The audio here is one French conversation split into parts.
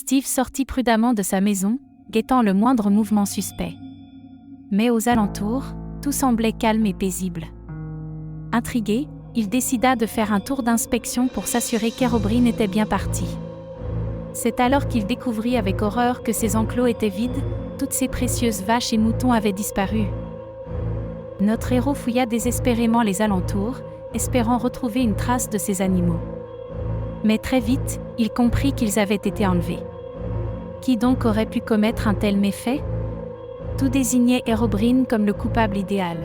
Steve sortit prudemment de sa maison, guettant le moindre mouvement suspect. Mais aux alentours, tout semblait calme et paisible. Intrigué, il décida de faire un tour d'inspection pour s'assurer qu'Herobrine était bien parti. C'est alors qu'il découvrit avec horreur que ses enclos étaient vides, toutes ses précieuses vaches et moutons avaient disparu. Notre héros fouilla désespérément les alentours, espérant retrouver une trace de ces animaux. Mais très vite, il comprit qu'ils avaient été enlevés. Qui donc aurait pu commettre un tel méfait ? Tout désignait Herobrine comme le coupable idéal.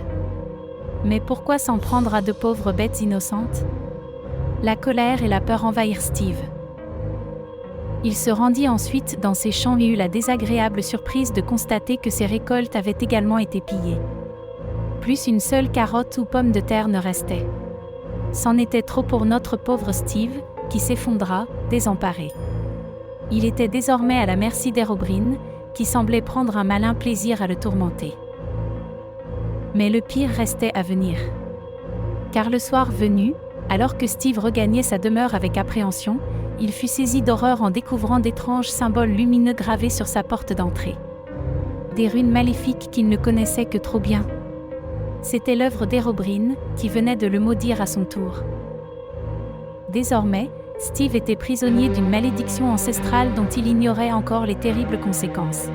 Mais pourquoi s'en prendre à de pauvres bêtes innocentes ? La colère et la peur envahirent Steve. Il se rendit ensuite dans ses champs et eut la désagréable surprise de constater que ses récoltes avaient également été pillées. Plus une seule carotte ou pomme de terre ne restait. C'en était trop pour notre pauvre Steve, qui s'effondra, désemparé. Il était désormais à la merci d'Herobrine, qui semblait prendre un malin plaisir à le tourmenter. Mais le pire restait à venir. Car le soir venu, alors que Steve regagnait sa demeure avec appréhension, il fut saisi d'horreur en découvrant d'étranges symboles lumineux gravés sur sa porte d'entrée. Des runes maléfiques qu'il ne connaissait que trop bien. C'était l'œuvre d'Herobrine, qui venait de le maudire à son tour. Désormais, Steve était prisonnier d'une malédiction ancestrale dont il ignorait encore les terribles conséquences.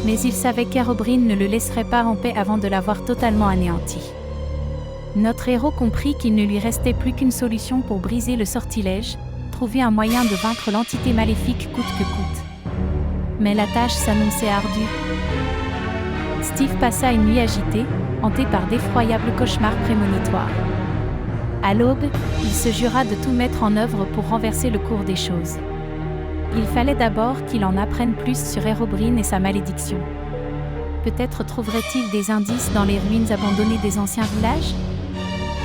Mais il savait qu'Herobrine ne le laisserait pas en paix avant de l'avoir totalement anéanti. Notre héros comprit qu'il ne lui restait plus qu'une solution pour briser le sortilège, trouver un moyen de vaincre l'entité maléfique coûte que coûte. Mais la tâche s'annonçait ardue. Steve passa une nuit agitée, hanté par d'effroyables cauchemars prémonitoires. À l'aube, il se jura de tout mettre en œuvre pour renverser le cours des choses. Il fallait d'abord qu'il en apprenne plus sur Herobrine et sa malédiction. Peut-être trouverait-il des indices dans les ruines abandonnées des anciens villages ?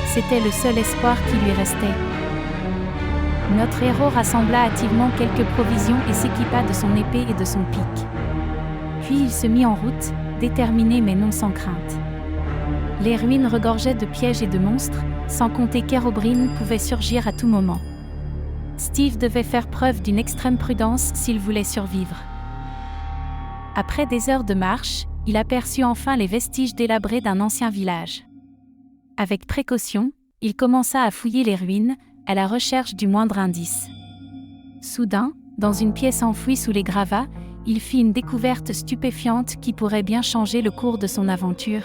C'était le seul espoir qui lui restait. Notre héros rassembla hâtivement quelques provisions et s'équipa de son épée et de son pic. Puis il se mit en route, déterminé mais non sans crainte. Les ruines regorgeaient de pièges et de monstres, sans compter qu'Herobrine pouvait surgir à tout moment. Steve devait faire preuve d'une extrême prudence s'il voulait survivre. Après des heures de marche, il aperçut enfin les vestiges délabrés d'un ancien village. Avec précaution, il commença à fouiller les ruines, à la recherche du moindre indice. Soudain, dans une pièce enfouie sous les gravats, il fit une découverte stupéfiante qui pourrait bien changer le cours de son aventure.